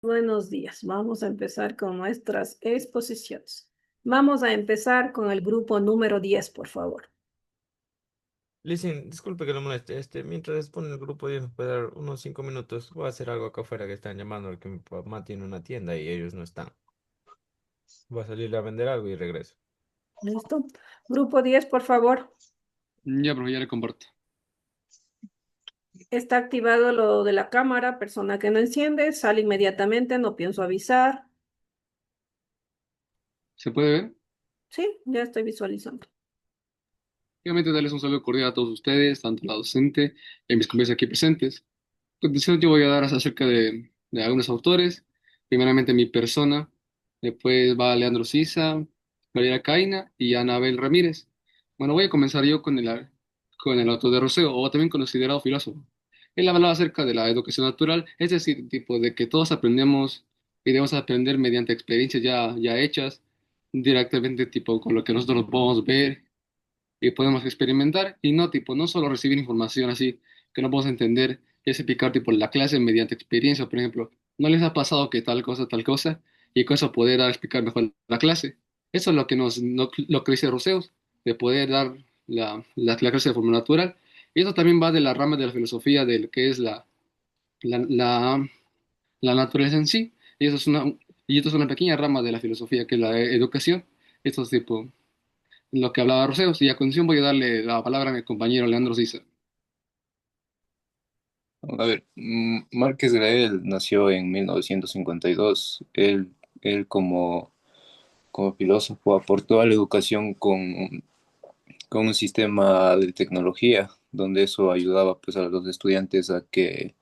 Buenos días. Vamos a empezar con nuestras exposiciones. Vamos a empezar con el grupo número 10, por favor. Listen, disculpe que lo moleste. Mientras pone el grupo 10, me puede dar unos 5 minutos. Voy a hacer algo acá afuera que están llamando, que mi mamá tiene una tienda y ellos no están. Voy a salir a vender algo y regreso. ¿Listo? Grupo 10, por favor. Ya, pero ya le comparto. Está activado lo de la cámara. Persona que no enciende, sale inmediatamente. No pienso avisar. ¿Se puede ver? Sí, ya estoy visualizando. Obviamente darles un saludo cordial a todos ustedes, tanto la docente y a mis compañeros aquí presentes. A continuación yo voy a dar acerca de algunos autores. Primeramente mi persona, después va Leandro Sisa, María Caina y Anabel Ramírez. Bueno, voy a comenzar yo con el autor de Roseo, o también considerado filósofo. Él hablaba acerca de la educación natural, es decir, tipo de que todos aprendemos y debemos aprender mediante experiencias ya hechas, directamente tipo con lo que nosotros podemos ver y podemos experimentar y no tipo, no solo recibir información así que no podemos entender y es explicar tipo la clase mediante experiencia, por ejemplo, ¿no les ha pasado que tal cosa y con eso poder dar, explicar mejor la clase? Eso es lo que lo que dice Rousseau, de poder dar la clase de forma natural. Y eso también va de la rama de la filosofía de lo que es la, la, la naturaleza en sí. Y eso es y esto es una pequeña rama de la filosofía que es la educación. Esto es tipo lo que hablaba Roseos, y a continuación voy a darle la palabra a mi compañero Leandro Sisa. A ver, Márquez Grael nació en 1952. Él como filósofo aportó a la educación con un sistema de tecnología, donde eso ayudaba pues a los estudiantes a que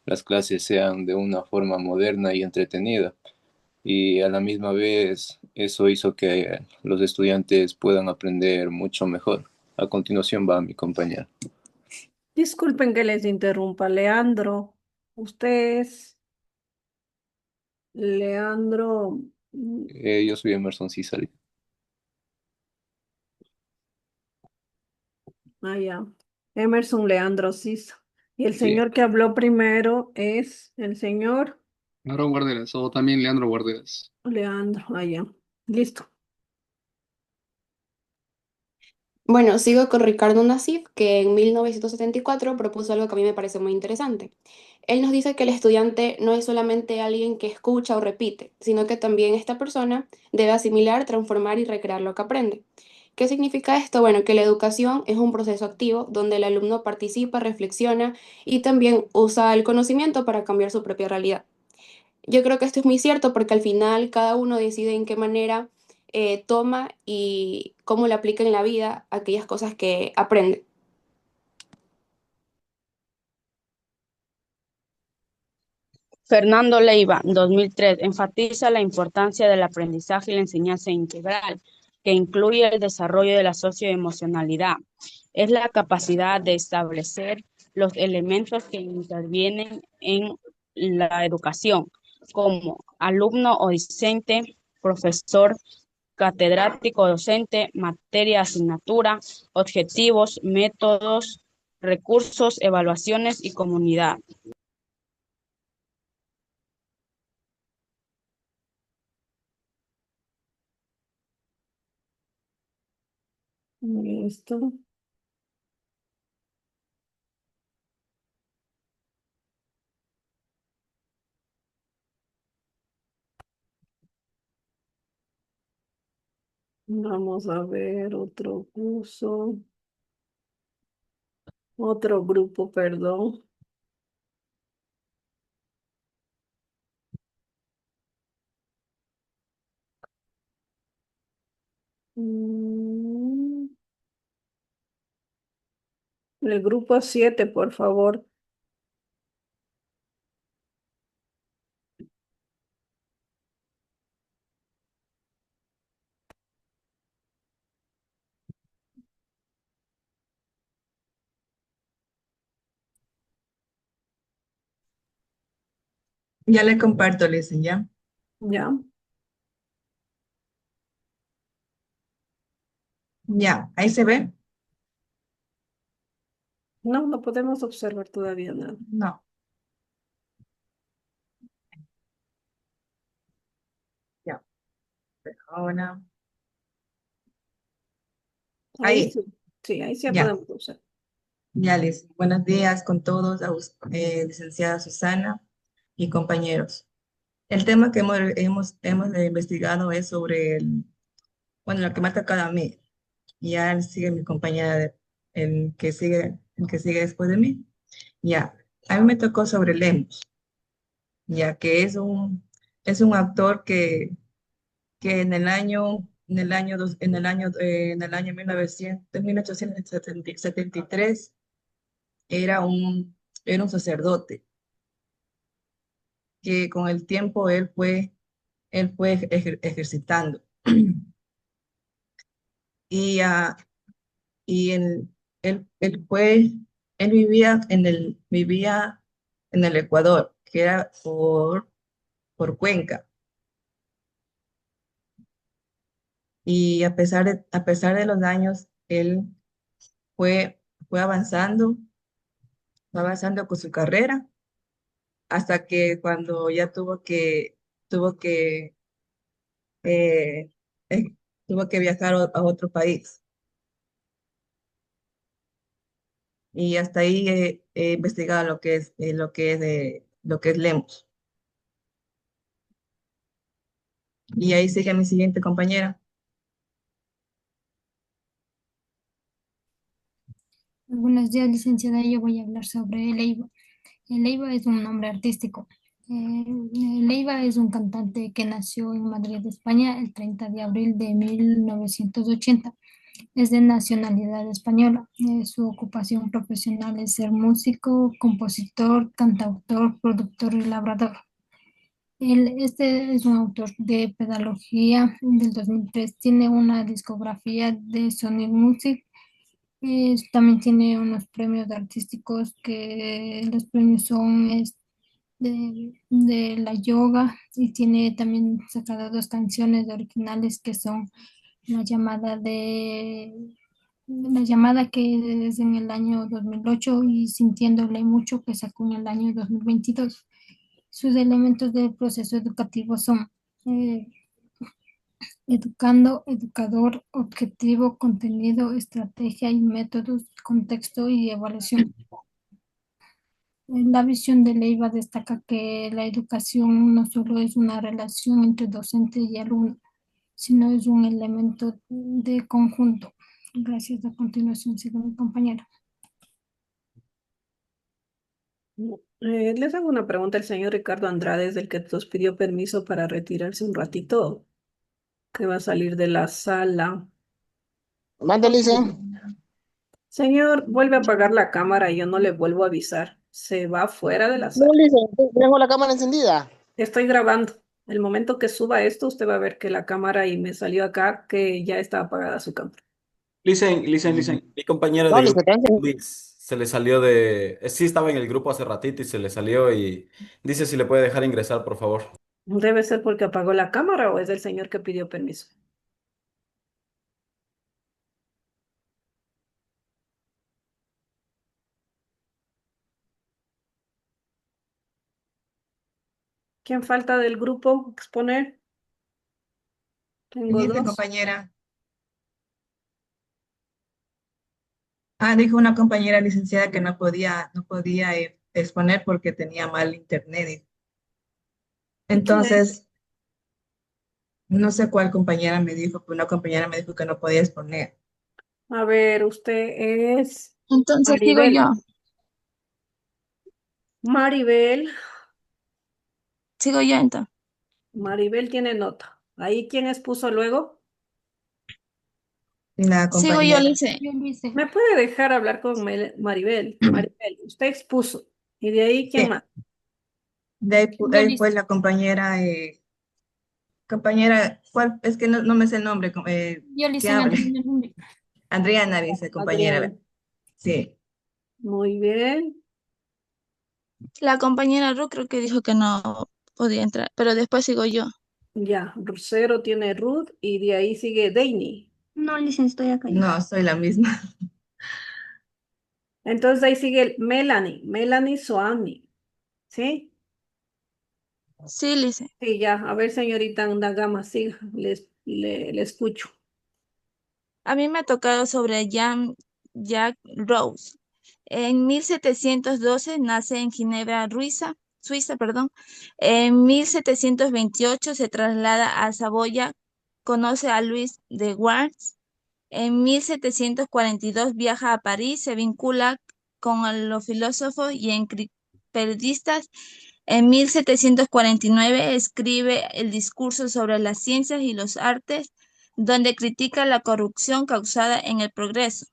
las clases sean de una forma moderna y entretenida. Y a la misma vez eso hizo que los estudiantes puedan aprender mucho mejor. A continuación va mi compañera. Disculpen que les interrumpa. Leandro, usted es Leandro. Yo soy Emerson Cizali. Ya. Emerson Leandro Siso. Y el Sí. señor que habló primero es el señor Aaron Guarderas, o también Leandro Guarderas. Leandro. Ya. Listo. Bueno, sigo con Ricardo Nassif, que en 1974 propuso algo que a mí me parece muy interesante. Él nos dice que el estudiante no es solamente alguien que escucha o repite, sino que también esta persona debe asimilar, transformar y recrear lo que aprende. ¿Qué significa esto? Bueno, que la educación es un proceso activo donde el alumno participa, reflexiona y también usa el conocimiento para cambiar su propia realidad. Yo creo que esto es muy cierto porque al final cada uno decide en qué manera toma y cómo le aplica en la vida aquellas cosas que aprende. Fernando Leiva, 2003, enfatiza la importancia del aprendizaje y la enseñanza integral, que incluye el desarrollo de la socioemocionalidad. Es la capacidad de establecer los elementos que intervienen en la educación, como alumno o docente, profesor, catedrático, docente, materia, asignatura, objetivos, métodos, recursos, evaluaciones y comunidad. Listo. Vamos a ver otro curso, otro grupo, perdón. Mm, El grupo 7, por favor. Ya le comparto, Listen, ya. Ya. Ya, ahí se ve. No, no podemos observar todavía nada. No. Ahora, Ahí ahí, sí. Sí, ahí sí ya ya, podemos usar. ya les. Buenos días con todos, licenciada Susana y compañeros. El tema que hemos investigado es sobre bueno, lo que me ha tocado a mí. Ya sigue mi compañera, el que sigue después de mí. Ya, a mí me tocó sobre Lemus, ya que es un actor que en el año 1873 era un sacerdote, que con el tiempo él fue ejercitando. Y, y él fue, él vivía en el Ecuador, que era por Cuenca. Y a pesar de los años, él fue, fue avanzando, fue avanzando con su carrera, hasta que cuando ya tuvo que, eh, eh, tuvo que viajar a otro país. Y hasta ahí he investigado lo que es Lemos. Y ahí sigue mi siguiente compañera. Buenos días, licenciada. Yo voy a hablar sobre Leiva. Leiva es un nombre artístico. Leiva es un cantante que nació en Madrid, España, el 30 de abril de 1980. Es de nacionalidad española. Su ocupación profesional es ser músico, compositor, cantautor, productor y labrador. Este es un autor de pedagogía del 2003. Tiene una discografía de Sony Music. También tiene unos premios artísticos que los premios son de la yoga, y tiene también sacado dos canciones originales que son La llamada La llamada, que es en el año 2008, y Sintiéndole mucho, que sacó en el año 2022. Sus elementos del proceso educativo son eh, educando, educador, objetivo, contenido, estrategia y métodos, contexto y evaluación. En la visión de Leiva destaca que la educación no solo es una relación entre docente y alumno, sino es un elemento de conjunto. Gracias. A continuación, sigo mi compañera. Les hago una pregunta. El señor Ricardo Andrade es el que nos pidió permiso para retirarse un ratito, que va a salir de la sala. Mándale, dice. Señor, vuelve a apagar la cámara y yo no le vuelvo a avisar. Se va fuera de la No, sala. dice, tengo la cámara encendida. Estoy grabando. El momento que suba esto, usted va a ver que la cámara, y me salió acá que ya está apagada su cámara. Listen. Mi compañera No, de dice, grupo, Luis, se le salió sí estaba en el grupo hace ratito y se le salió y dice si le puede dejar ingresar, por favor. Debe ser porque apagó la cámara, o es el señor que pidió permiso. ¿Quién falta del grupo exponer? Tengo Siguiente dos. compañera. Dijo una compañera licenciada que no podía exponer porque tenía mal internet. ¿Y quién es? Entonces, no sé cuál compañera me dijo, pero una compañera me dijo que no podía exponer. A ver, usted es Entonces digo Maribel. yo, Maribel. sigo yo entonces. Maribel tiene nota. ¿Ahí quién expuso luego? La Sigo yo, compañera. Lice. Yo lo hice. ¿Me puede dejar hablar con Maribel? Maribel, usted expuso. ¿Y de ahí quién Sí, más? de Yo ahí lo fue hice. la compañera, ¿cuál? Es que no me sé el nombre, Yo lo ¿qué hice en habla? Antonio Luna. Adriana dice, compañera. Adriana. Sí, Muy bien. La compañera Ru creo que dijo que no podía entrar, pero después sigo yo. Ya, Cero tiene Ruth y de ahí sigue Deini. No, Lice, estoy acá yo. no, soy la misma. Entonces ahí sigue Melanie Soani. ¿Sí? Sí, Lice. Sí, ya. A ver, señorita Ndagama, siga. Les Le escucho. A mí me ha tocado sobre Jack Rose. En 1712 nace en Ginebra, Suiza, perdón. En 1728 se traslada a Saboya, conoce a Luis de Guards. En 1742 viaja a París, se vincula con los filósofos y periodistas. En 1749 escribe el discurso sobre las ciencias y los artes, donde critica la corrupción causada en el progreso.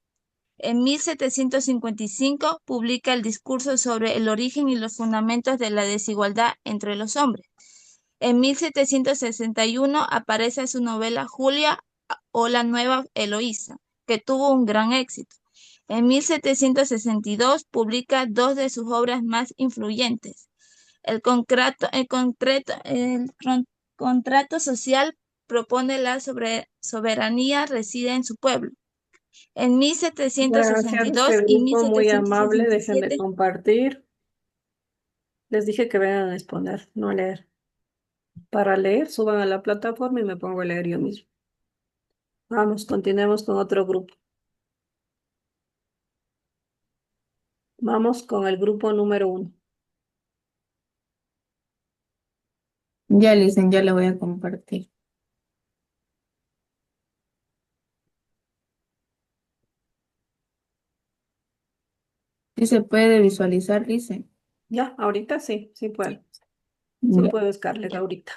En 1755 publica el discurso sobre el origen y los fundamentos de la desigualdad entre los hombres. En 1761 aparece su novela Julia o la nueva Eloísa, que tuvo un gran éxito. En 1762 publica dos de sus obras más influyentes. El contrato social propone la soberanía reside en su pueblo. En Gracias, 1762 este y grupo muy amable. Dejen de 1767, compartir. Les dije que vengan a exponer, no a leer. Para leer, suban a la plataforma y me pongo a leer yo mismo. Vamos, continuemos con otro grupo. Vamos con el grupo número 1. Ya, Licen, ya le voy a compartir. Sí se puede visualizar, Licen. Ya, ahorita sí, sí puedo. Sí Ya. puedo, Scarlett, ahorita.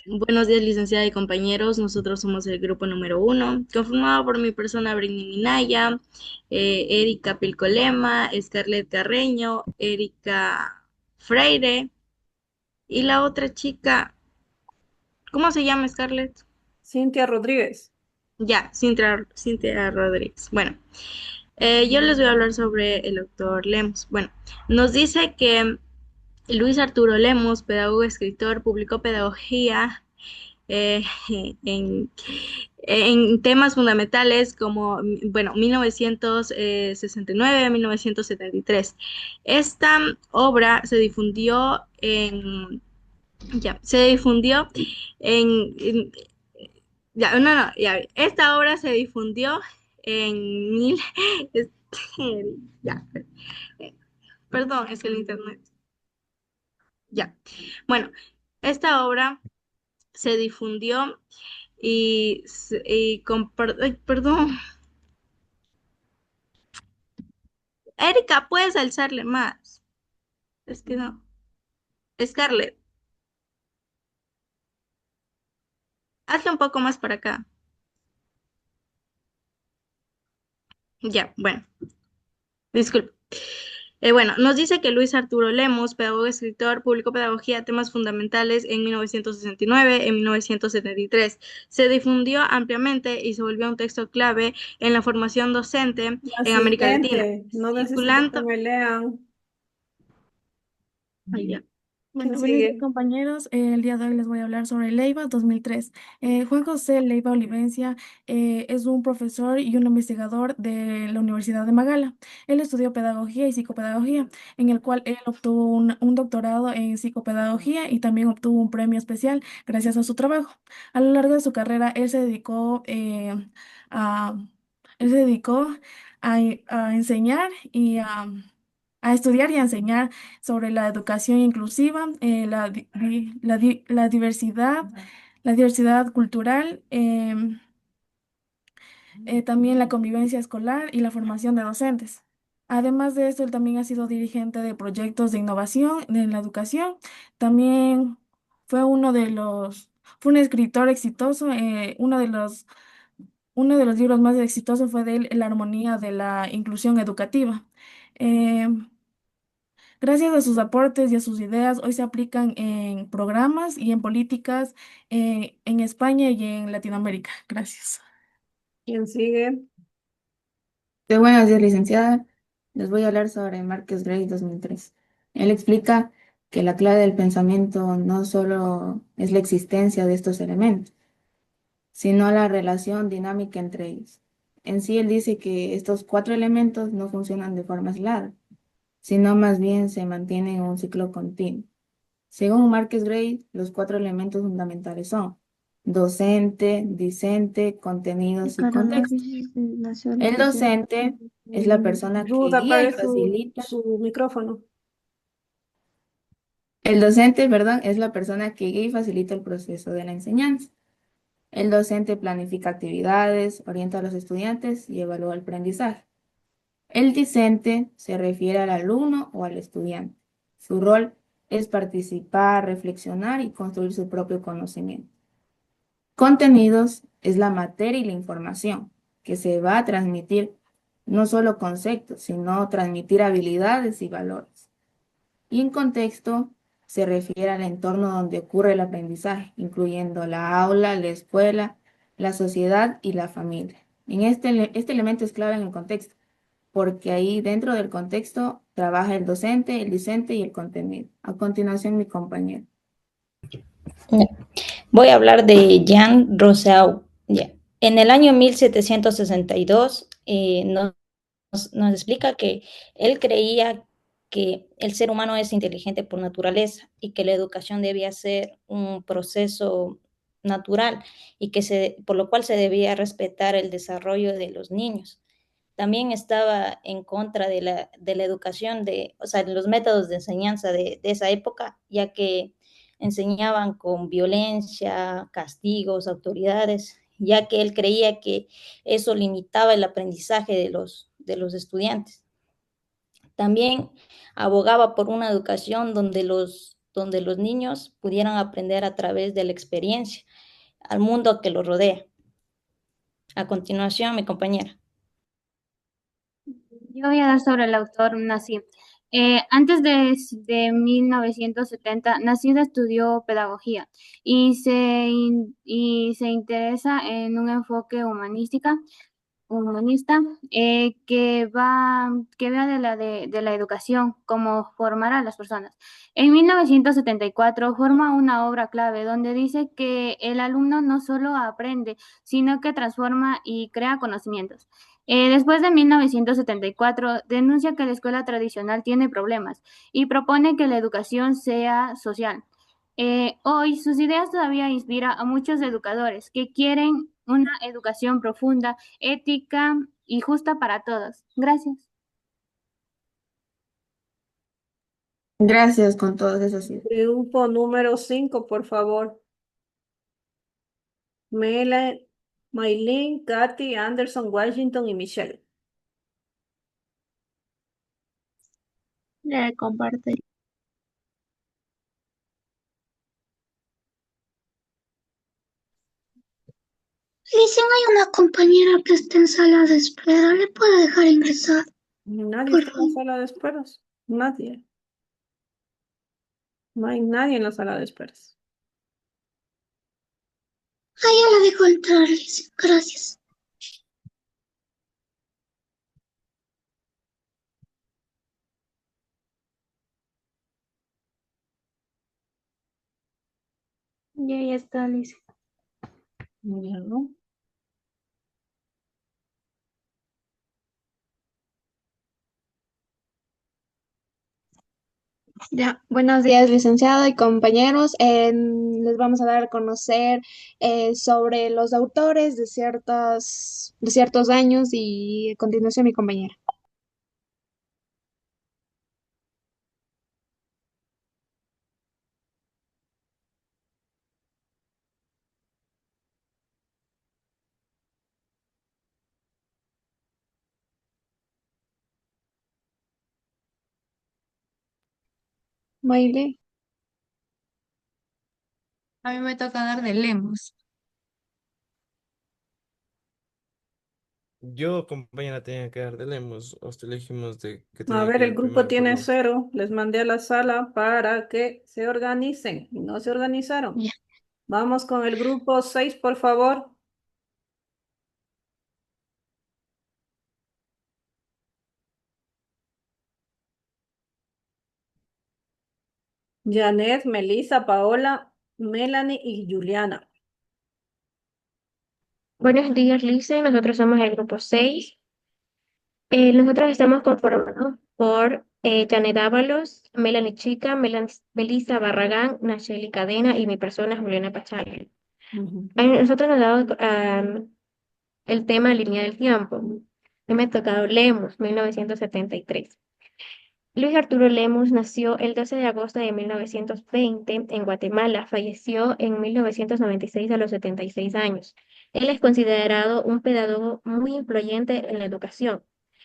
Buenos días, licenciada y compañeros. Nosotros somos el grupo número 1, conformado por mi persona, Britney Minaya, Erika Pilcolema, Scarlett Carreño, Erika Freire y la otra chica, ¿cómo se llama, Scarlett? Cintia Rodríguez. Ya, Cintia Rodríguez. Bueno, yo les voy a hablar sobre el doctor Lemos. Bueno, nos dice que Luis Arturo Lemos, pedagogo, escritor, publicó pedagogía eh, en, en temas fundamentales como, bueno, 1969 a 1973. Esta obra se difundió se difundió esta obra se difundió en este, ya, perdón, es que el internet, ya, bueno, esta obra se difundió ay, perdón. Erika, ¿puedes alzarle más? Es que no. Scarlett, hazle un poco más para acá. Ya, bueno, disculpe. Bueno, nos dice que Luis Arturo Lemos, pedagogo escritor, publicó pedagogía, temas fundamentales en 1969, en 1973. Se difundió ampliamente y se volvió un texto clave en la formación docente La en América Latina, siguiente, no necesito que circulando. me lean. Ay, ya. ¿Quién Bueno, buenos días, sigue? compañeros. El día de hoy les voy a hablar sobre Leiva 2003. Juan José Leiva Olivencia es un profesor y un investigador de la Universidad de Magala. Él estudió pedagogía y psicopedagogía, en el cual él obtuvo un doctorado en psicopedagogía y también obtuvo un premio especial gracias a su trabajo. A lo largo de su carrera, a, él se dedicó a enseñar y a estudiar y a enseñar sobre la educación inclusiva, la diversidad cultural, también la convivencia escolar y la formación de docentes. Además de esto, él también ha sido dirigente de proyectos de innovación en la educación. También fue fue un escritor exitoso. Uno de los libros más exitosos fue de él, La armonía de la inclusión educativa. Em, Gracias a sus aportes y a sus ideas, hoy se aplican en programas y en políticas en España y en Latinoamérica. Gracias. ¿Quién sigue? Buenos días, licenciada. Les voy a hablar sobre Marcus Gray 2003. Él explica que la clave del pensamiento no solo es la existencia de estos elementos, sino la relación dinámica entre ellos. En sí, él dice que estos cuatro elementos no funcionan de forma aislada, sino más bien se mantienen en un ciclo continuo. Según Marcus Gray, los cuatro elementos fundamentales son docente, discente, contenidos y Pero no contexto. dices de nación El docente es la persona que Ruth, guía y apague su, facilita. su micrófono. El docente, perdón, es la persona que guía y facilita el proceso de la enseñanza. El docente planifica actividades, orienta a los estudiantes y evalúa el aprendizaje. El discente se refiere al alumno o al estudiante. Su rol es participar, reflexionar y construir su propio conocimiento. Contenidos es la materia y la información que se va a transmitir, no solo conceptos, sino transmitir habilidades y valores. Y en contexto se refiere al entorno donde ocurre el aprendizaje, incluyendo la aula, la escuela, la sociedad y la familia. Este elemento es clave en el contexto, porque ahí dentro del contexto trabaja el docente, el discente y el contenido. A continuación, mi compañero. Ya. Voy a hablar de Jean Rousseau. Ya. En el año 1762 nos explica que él creía que el ser humano es inteligente por naturaleza y que la educación debía ser un proceso natural y por lo cual se debía respetar el desarrollo de los niños. También estaba en contra de la educación, o sea, de los métodos de enseñanza de esa época, ya que enseñaban con violencia, castigos, autoridades, ya que él creía que eso limitaba el aprendizaje de los estudiantes. También abogaba por una educación donde los niños pudieran aprender a través de la experiencia al mundo que los rodea. A continuación, mi compañera. Yo voy a dar sobre el autor Nassim. Antes de 1970, Nassim estudió pedagogía y se interesa en un enfoque humanista que vea de la educación, como formar a las personas. En 1974 forma una obra clave donde dice que el alumno no solo aprende, sino que transforma y crea conocimientos. Después de 1974, denuncia que la escuela tradicional tiene problemas y propone que la educación sea social. Hoy sus ideas todavía inspiran a muchos educadores que quieren una educación profunda, ética y justa para todos. Gracias. Gracias con todos esos ideas. Grupo número 5, por favor. Maylin, Katy, Anderson, Washington y Michelle. Le comparte. Dicen, hay una compañera que está en sala de espera. ¿Le puedo dejar ingresar? Nadie Por está en la sala de esperas. Nadie. No hay nadie en la sala de esperas. Ah, ya la dejo entrar, Liz. Gracias. Ya está, Liz. Ya, ¿no? Ya, buenos días, licenciado y compañeros. Les vamos a dar a conocer sobre los autores de ciertos años y a continuación mi compañera. Maile. A mí me toca dar de Lemos. Yo, compañera, tenía que dar de Lemos. Os elegimos de que A tenía ver, que ir el el grupo primer tiene turno. 0. Les mandé a la sala para que se organicen. Y no se organizaron. Ya. Vamos con el grupo 6, por favor. Janet, Melissa, Paola, Melanie y Juliana. Buenos días, Lice. Nosotros somos el grupo 6. Nosotros estamos conformados por Janet Ábalos, Melanie Chica, Melissa Barragán, Nacheli Cadena y mi persona, Juliana Pachal. Ujú. A nosotros nos dado el tema línea del tiempo. A mí me ha tocado Lemus, 1973. Luis Arturo Lemus nació el 12 de agosto de 1920 en Guatemala. Falleció en 1996 a los 76 años. Él es considerado un pedagogo muy influyente en la educación.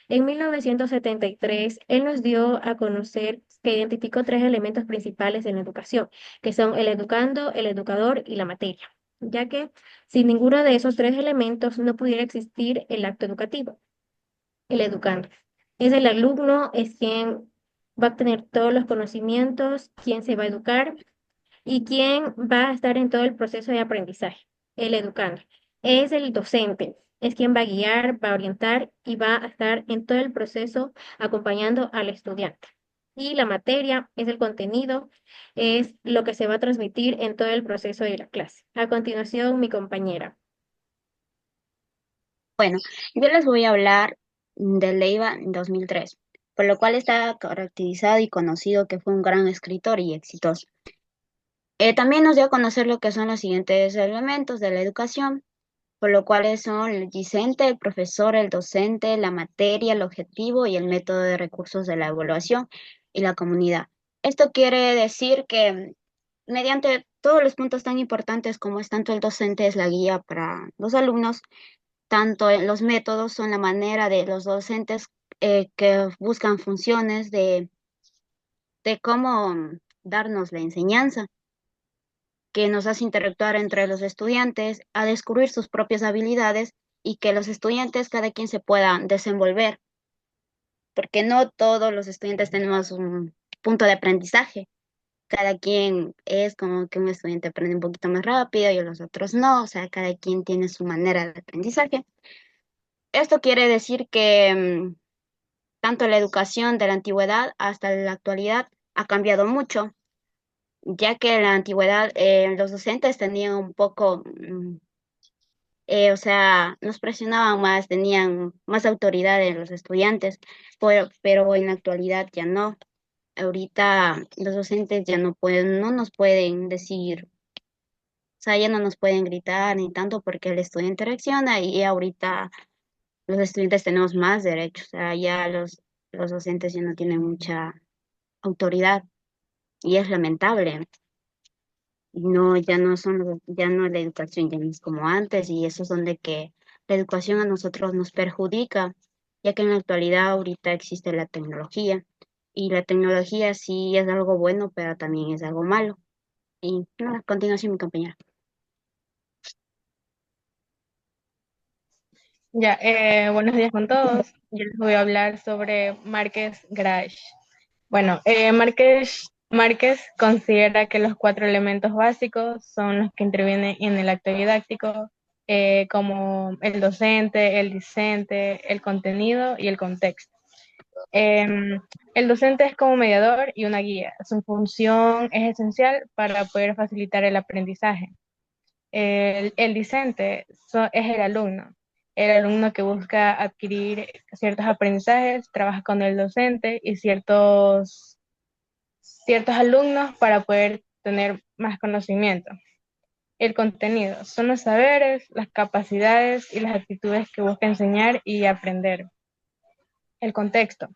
En 1973, él nos dio a conocer que identificó tres elementos principales en la educación, que son el educando, el educador y la materia, ya que sin ninguno de esos tres elementos no pudiera existir el acto educativo. El educando. Es el alumno, es quien va a tener todos los conocimientos, quien se va a educar y quien va a estar en todo el proceso de aprendizaje. El educando. Es el docente, es quien va a guiar, va a orientar y va a estar en todo el proceso acompañando al estudiante. Y la materia es el contenido, es lo que se va a transmitir en todo el proceso de la clase. A continuación, mi compañera. Bueno, yo les voy a hablar de Leiva en 2003, por lo cual está caracterizado y conocido que fue un gran escritor y exitoso. También nos dio a conocer lo que son los siguientes elementos de la educación, por lo cual son el discente, el profesor, el docente, la materia, el objetivo y el método de recursos de la evaluación y la comunidad. Esto quiere decir que mediante todos los puntos tan importantes como es tanto el docente es la guía para los alumnos, tanto en los métodos son la manera de los docentes que buscan funciones de cómo darnos la enseñanza, que nos hace interactuar entre los estudiantes, a descubrir sus propias habilidades y que los estudiantes, cada quien se pueda desenvolver, porque no todos los estudiantes tenemos un punto de aprendizaje. Cada quien es como que un estudiante aprende un poquito más rápido y los otros no, o sea, cada quien tiene su manera de aprendizaje. Esto quiere decir que tanto la educación de la antigüedad hasta la actualidad ha cambiado mucho, ya que en la antigüedad los docentes tenían un poco, o sea, nos presionaban más, tenían más autoridad en los estudiantes, pero en la actualidad ya no. Ahorita los docentes ya no pueden, no nos pueden decir, o sea, ya no nos pueden gritar ni tanto porque el estudiante reacciona y ahorita los estudiantes tenemos más derechos, o sea, ya los docentes ya no tienen mucha autoridad y es lamentable. No, ya no son, ya no la educación ya no es como antes y eso es donde que la educación a nosotros nos perjudica, ya que en la actualidad ahorita existe la tecnología y la tecnología sí es algo bueno, pero también es algo malo. Y nada, a continuación mi compañera. Ya, buenos días con todos. Yo les voy a hablar sobre Márquez Garage. Bueno, Márquez considera que los cuatro elementos básicos son los que intervienen en el acto didáctico, como el docente, el discente, el contenido y el contexto. El docente es como mediador y una guía. Su función es esencial para poder facilitar el aprendizaje. El discente es el alumno que busca adquirir ciertos aprendizajes, trabaja con el docente y ciertos alumnos para poder tener más conocimiento. El contenido son los saberes, las capacidades y las actitudes que busca enseñar y aprender. El contexto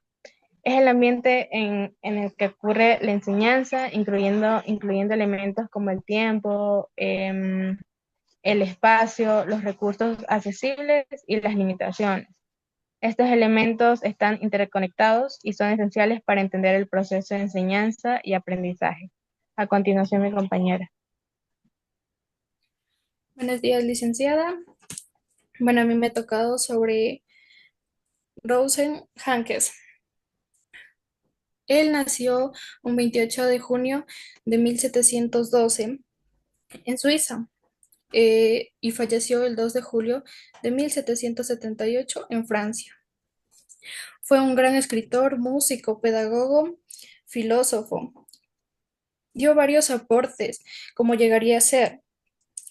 es el ambiente en el que ocurre la enseñanza, incluyendo elementos como el tiempo, el espacio, los recursos accesibles y las limitaciones. Estos elementos están interconectados y son esenciales para entender el proceso de enseñanza y aprendizaje. A continuación, mi compañera. Buenos días, licenciada. Bueno, a mí me ha tocado sobre Rosen Hankes. Él nació un 28 de junio de 1712 en Suiza y falleció el 2 de julio de 1778 en Francia. Fue un gran escritor, músico, pedagogo, filósofo. Dio varios aportes, como llegaría a ser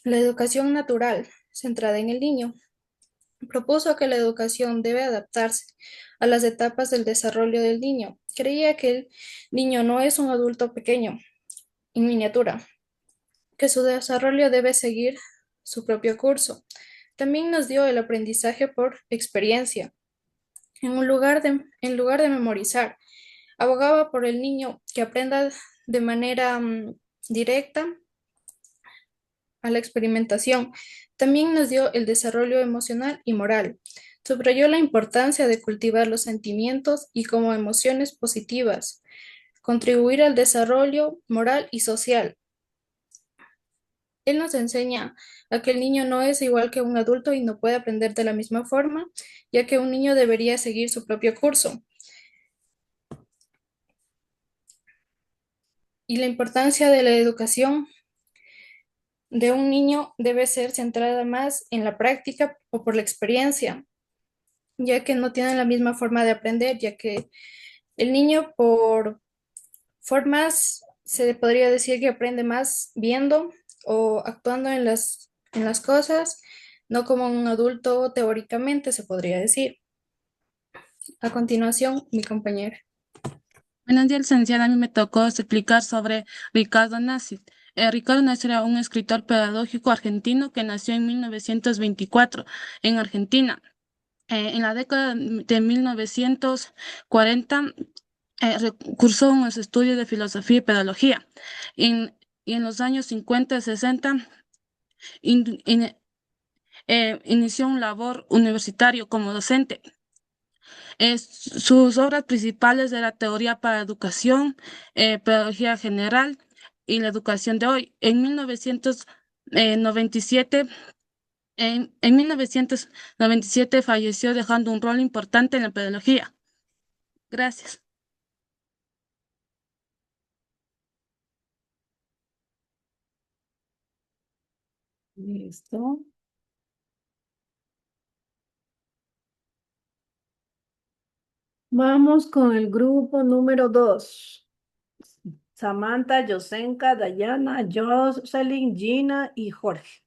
la educación natural, centrada en el niño. Propuso que la educación debe adaptarse a las etapas del desarrollo del niño. Creía que el niño no es un adulto pequeño, en miniatura, que su desarrollo debe seguir su propio curso. También nos dio el aprendizaje por experiencia. En lugar de memorizar, abogaba por el niño que aprenda de manera directa a la experimentación. También nos dio el desarrollo emocional y moral. Subrayó la importancia de cultivar los sentimientos y como emociones positivas, contribuir al desarrollo moral y social. Él nos enseña a que el niño no es igual que un adulto y no puede aprender de la misma forma, ya que un niño debería seguir su propio curso. Y la importancia de la educación de un niño debe ser centrada más en la práctica o por la experiencia, ya que no tienen la misma forma de aprender, ya que el niño por formas se podría decir que aprende más viendo o actuando en las cosas, no como un adulto teóricamente se podría decir. A continuación, mi compañera. Buenos días, licenciada. A mí me tocó explicar sobre Ricardo Nassit. Ricardo Nassit era un escritor pedagógico argentino que nació en 1924 en Argentina. En la década de 1940 cursó unos estudios de filosofía y pedagogía. Y en los años 50 y 60 in- in- inició un labor universitario como docente. Sus obras principales de la teoría para educación, pedagogía general y la educación de hoy. En 1997, en 1997 falleció dejando un rol importante en la pedagogía. Gracias. Listo. Vamos con el grupo número 2. Samantha, Yosenka, Dayana, Jocelyn, Gina y Jorge.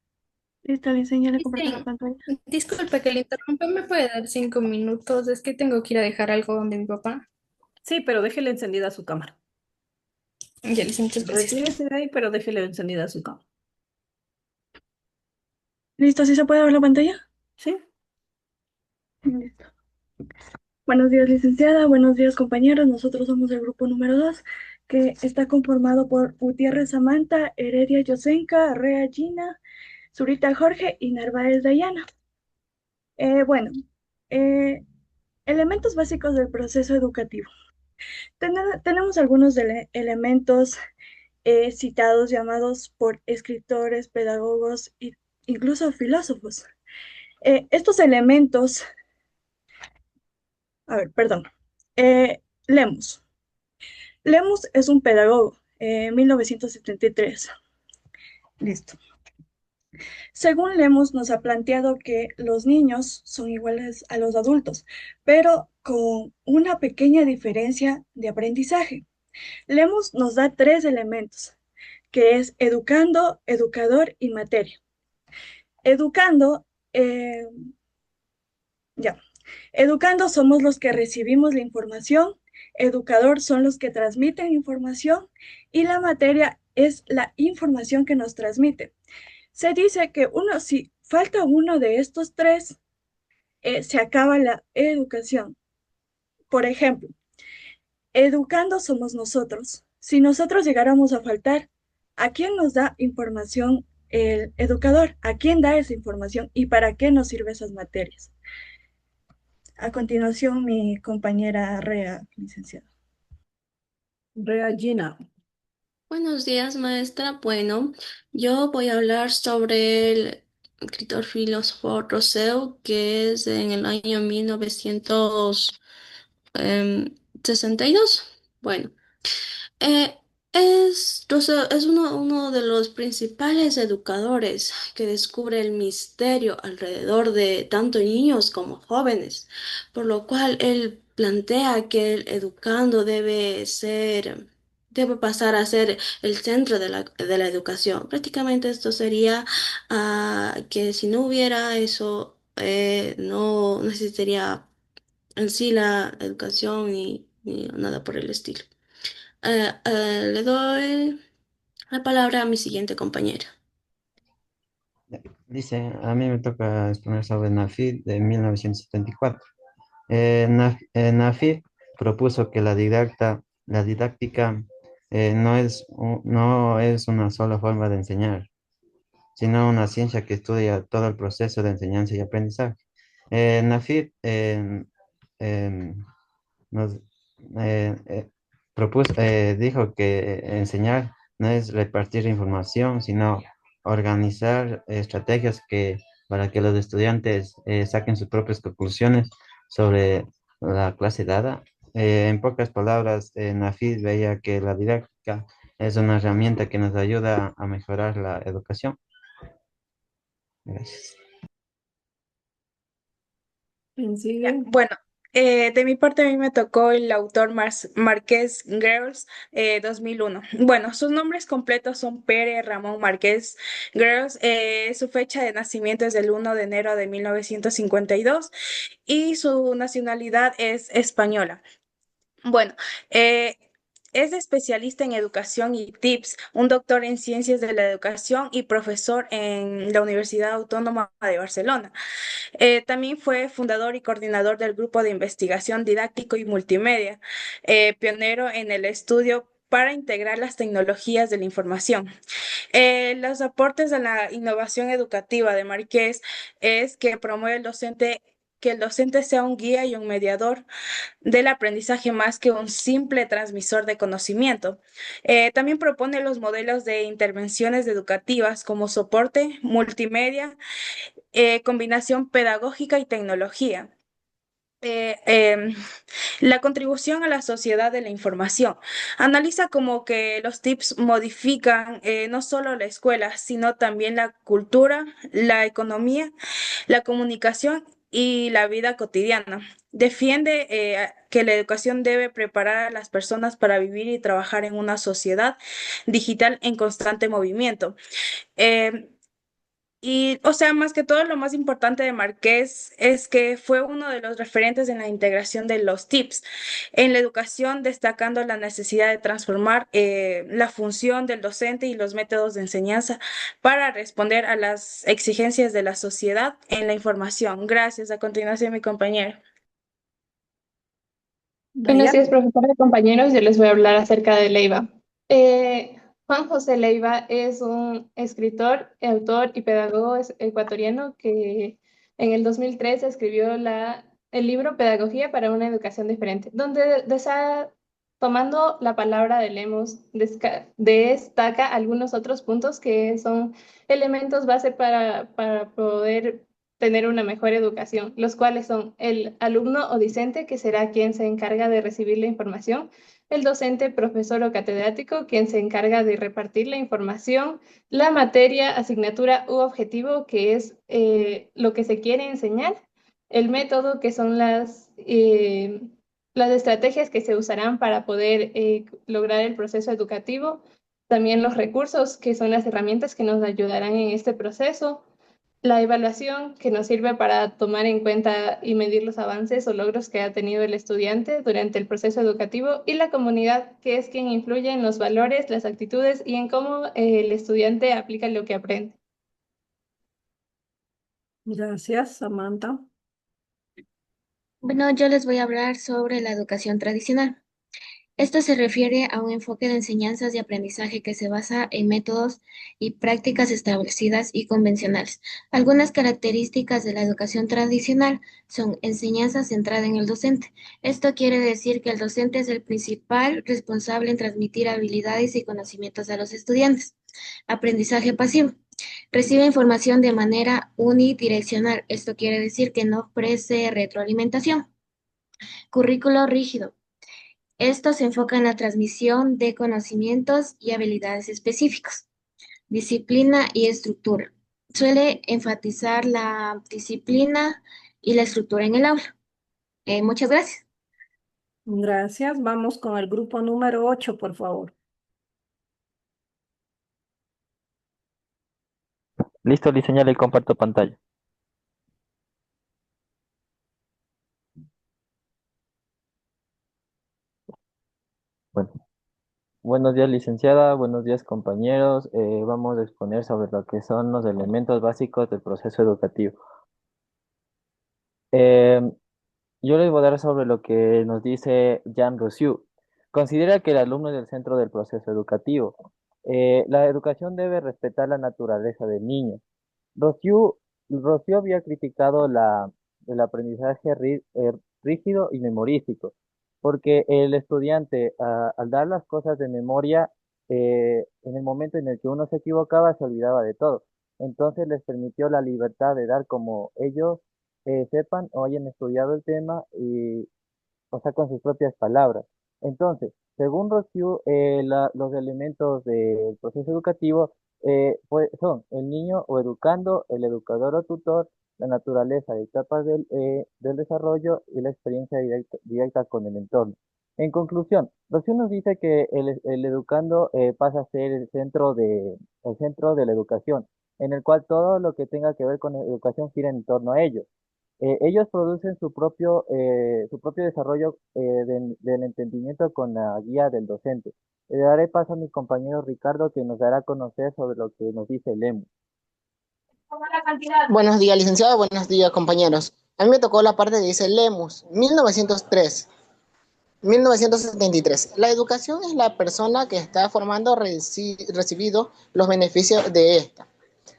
Listo, le enseño a compartir la Dicen, pantalla. disculpe que le interrumpa, ¿me puede dar 5 minutos? Es que tengo que ir a dejar algo donde mi papá. Sí, pero déjele encendida su cámara. Ya les muchas gracias. Retírese de ahí, pero déjele encendida su cámara. Listo, ¿sí se puede ver la pantalla? Sí. Listo. Buenos días, licenciada. Buenos días, compañeros. Nosotros somos el grupo número 2, que está conformado por Gutiérrez Samantha, Heredia Yosenka, Arrea Gina, Zurita Jorge y Narváez Dayana. Bueno, elementos básicos del proceso educativo. Tenemos algunos elementos citados llamados por escritores, pedagogos e incluso filósofos. Estos elementos, a ver, perdón, Lemus. Lemus es un pedagogo, 1973. Listo. Según Lemus, nos ha planteado que los niños son iguales a los adultos, pero con una pequeña diferencia de aprendizaje. Lemus nos da 3 elementos, que es educando, educador y materia. Educando, ya. Educando somos los que recibimos la información, educador son los que transmiten información y la materia es la información que nos transmite. Se dice que si falta uno de estos 3, se acaba la educación. Por ejemplo, educando somos nosotros. Si nosotros llegáramos a faltar, ¿a quién nos da información el educador? ¿A quién da esa información y para qué nos sirven esas materias? A continuación, mi compañera Rea, licenciada. Rea Gina. Buenos días, maestra. Bueno, yo voy a hablar sobre el escritor filósofo Rousseau, que es en el año 1962. Bueno, eh, Rousseau es uno de los principales educadores que descubre el misterio alrededor de tanto niños como jóvenes, por lo cual él plantea que el educando debe pasar a ser el centro de la educación. Prácticamente esto sería que si no hubiera eso, no existiría en sí la educación ni nada por el estilo. Le doy la palabra a mi siguiente compañera. Dice, a mí me toca exponer sobre NAFID de 1974. NAFID propuso que la didáctica no es una sola forma de enseñar, sino una ciencia que estudia todo el proceso de enseñanza y aprendizaje. NAFID nos dijo que enseñar no es repartir información, sino organizar estrategias para que los estudiantes saquen sus propias conclusiones sobre la clase dada. En pocas palabras, Nafis veía que la didáctica es una herramienta que nos ayuda a mejorar la educación. Gracias. ¿Quién Ya, sigue? bueno, de mi parte a mí me tocó el autor Marqués Girls 2001. Bueno, sus nombres completos son Pere Ramón Márquez Girls. Su fecha de nacimiento es del 1 de enero de 1952 y su nacionalidad es española. Bueno, eh, es especialista en educación y TIPS, un doctor en ciencias de la educación y profesor en la Universidad Autónoma de Barcelona. También fue fundador y coordinador del grupo de investigación didáctico y multimedia, pionero en el estudio para integrar las tecnologías de la información. Los aportes de la innovación educativa de Marqués es que promueve que el docente sea un guía y un mediador del aprendizaje más que un simple transmisor de conocimiento. También propone los modelos de intervenciones educativas como soporte, multimedia, combinación pedagógica y tecnología. Eh, em, la contribución a la sociedad de la información. Analiza como que los tips modifican no solo la escuela, sino también la cultura, la economía, la comunicación y la vida cotidiana. Defiende que la educación debe preparar a las personas para vivir y trabajar en una sociedad digital en constante movimiento. Eh, y, o sea, más que todo, lo más importante de Marqués es que fue uno de los referentes en la integración de los TIPS en la educación, destacando la necesidad de transformar la función del docente y los métodos de enseñanza para responder a las exigencias de la sociedad en la información. Gracias. A continuación, mi compañero. Buenos días, Dayana. profesores y compañeros. Yo les voy a hablar acerca de Leiva. Juan José Leiva es un escritor, autor y pedagogo ecuatoriano que en el 2003 escribió el libro Pedagogía para una educación diferente, donde tomando la palabra de Lemos, destaca algunos otros puntos que son elementos base para poder tener una mejor educación, los cuales son el alumno o discente, que será quien se encarga de recibir la información, el docente, profesor o catedrático, quien se encarga de repartir la información, la materia, asignatura u objetivo, que es lo que se quiere enseñar, el método, que son las estrategias que se usarán para poder lograr el proceso educativo, también los recursos, que son las herramientas que nos ayudarán en este proceso, la evaluación, que nos sirve para tomar en cuenta y medir los avances o logros que ha tenido el estudiante durante el proceso educativo, y la comunidad, que es quien influye en los valores, las actitudes y en cómo el estudiante aplica lo que aprende. Gracias, Samantha. Bueno, yo les voy a hablar sobre la educación tradicional. Esto se refiere a un enfoque de enseñanzas y aprendizaje que se basa en métodos y prácticas establecidas y convencionales. Algunas características de la educación tradicional son enseñanza centrada en el docente. Esto quiere decir que el docente es el principal responsable en transmitir habilidades y conocimientos a los estudiantes. Aprendizaje pasivo. Recibe información de manera unidireccional. Esto quiere decir que no ofrece retroalimentación. Currículo rígido. Esto se enfoca en la transmisión de conocimientos y habilidades específicos. Disciplina y estructura. Suele enfatizar la disciplina y la estructura en el aula. Muchas gracias. Gracias. Vamos con el grupo número 8, por favor. Listo, diseñar y comparto pantalla. Bueno, Buenos días, licenciada. Buenos días, compañeros. Vamos a exponer sobre lo que son los elementos básicos del proceso educativo. Eh, yo les voy a dar sobre lo que nos dice Jean Rousseau. Considera que el alumno es el centro del proceso educativo. La educación debe respetar la naturaleza del niño. Rousseau, Rousseau había criticado el aprendizaje rígido y memorístico, porque el estudiante, al dar las cosas de memoria, en el momento en el que uno se equivocaba, se olvidaba de todo. Entonces les permitió la libertad de dar como ellos sepan o hayan estudiado el tema y, o sea, con sus propias palabras. Entonces, según Rousseau, los elementos del proceso educativo son el niño o educando, el educador o tutor, la naturaleza de etapas del desarrollo y la experiencia directa con el entorno. En conclusión, Rousseau nos dice que el educando pasa a ser el centro de la educación, en el cual todo lo que tenga que ver con la educación gira en torno a ellos. Ellos producen su propio desarrollo del entendimiento con la guía del docente. Le daré paso a mi compañero Ricardo, que nos dará a conocer sobre lo que nos dice Lemu. Buenos días, licenciado. Buenos días, compañeros. A mí me tocó la parte que dice Lemus, 1903, 1973. La educación es la persona que está formando recibido los beneficios de esta.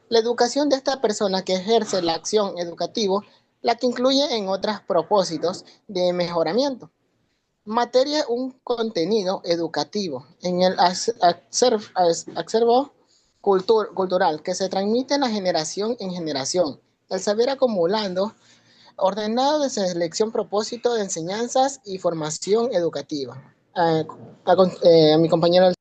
La educación de esta persona que ejerce la acción educativa, la que incluye en otros propósitos de mejoramiento. Materia, un contenido educativo en el acervo cultural que se transmite de generación en generación. El saber acumulando, ordenado de selección, propósito de enseñanzas y formación educativa. A mi compañero.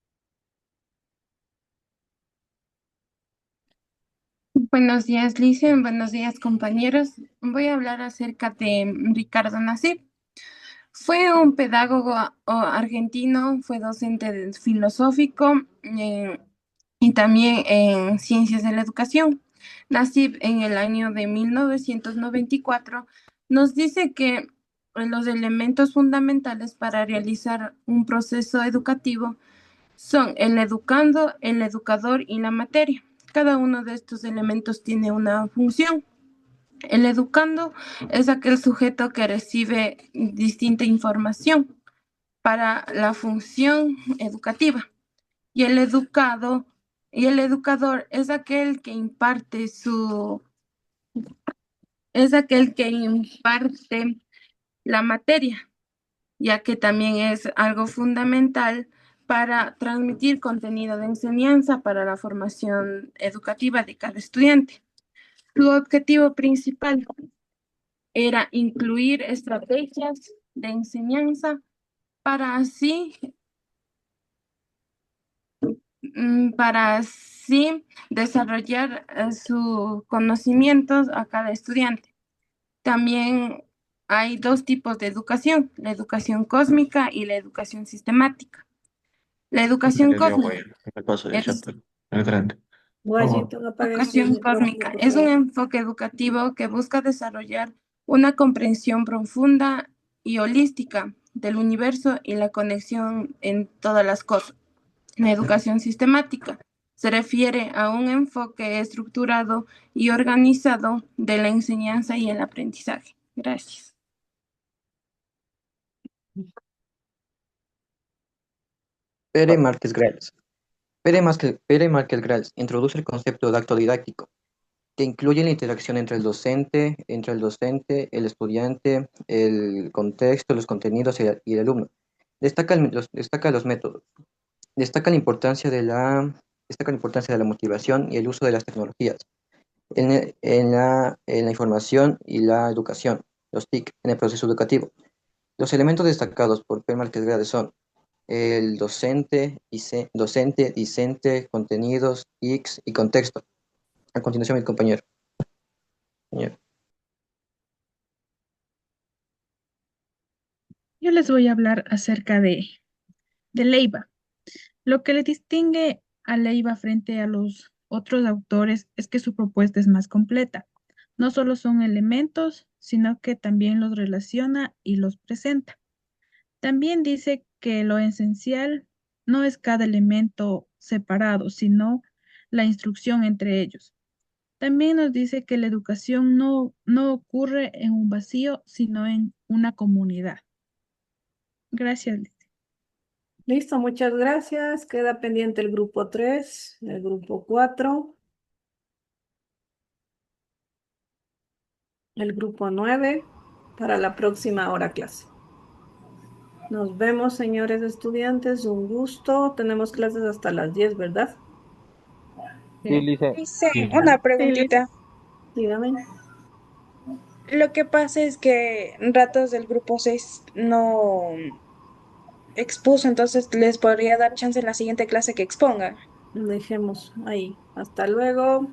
Buenos días, Licen. Buenos días, compañeros. Voy a hablar acerca de Ricardo Nassib. Fue un pedagogo argentino, fue docente filosófico y también en ciencias de la educación. Nassib en el año de 1994 nos dice que los elementos fundamentales para realizar un proceso educativo son el educando, el educador y la materia. Cada uno de estos elementos tiene una función. El educando es aquel sujeto que recibe distinta información para la función educativa. Y el educador es aquel que imparte la materia, ya que también es algo fundamental para transmitir contenido de enseñanza para la formación educativa de cada estudiante. Su objetivo principal era incluir estrategias de enseñanza para así desarrollar sus conocimientos a cada estudiante. También hay dos tipos de educación, la educación cósmica y la educación sistemática. La educación cósmica es un enfoque educativo que busca desarrollar una comprensión profunda y holística del universo y la conexión en todas las cosas. La educación sistemática se refiere a un enfoque estructurado y organizado de la enseñanza y el aprendizaje. Gracias. Pere Márquez Grals. Pere Márquez Grals introduce el concepto de acto didáctico, que incluye la interacción entre el docente, el estudiante, el contexto, los contenidos y el alumno. Destaca los métodos. Destaca la importancia de la motivación y el uso de las tecnologías en la información y la educación, los TIC, en el proceso educativo. Los elementos destacados por Pere Márquez Grals son el docente, discente, contenidos, X y contexto. A continuación, mi compañero. Yo les voy a hablar acerca de Leiva. Lo que le distingue a Leiva frente a los otros autores es que su propuesta es más completa. No solo son elementos, sino que también los relaciona y los presenta. También dice que lo esencial no es cada elemento separado, sino la instrucción entre ellos. También nos dice que la educación no ocurre en un vacío, sino en una comunidad. Gracias, Liz. Listo, muchas gracias. Queda pendiente el grupo 3, el grupo 4, el grupo 9 para la próxima hora clase. Nos vemos, señores estudiantes. Un gusto. Tenemos clases hasta las 10, ¿verdad? Sí, Lice. Dice Sí. una preguntita. Dígame. Lo que pasa es que ratos del grupo 6 no expuso, entonces les podría dar chance en la siguiente clase que expongan. Dejemos ahí. Hasta luego.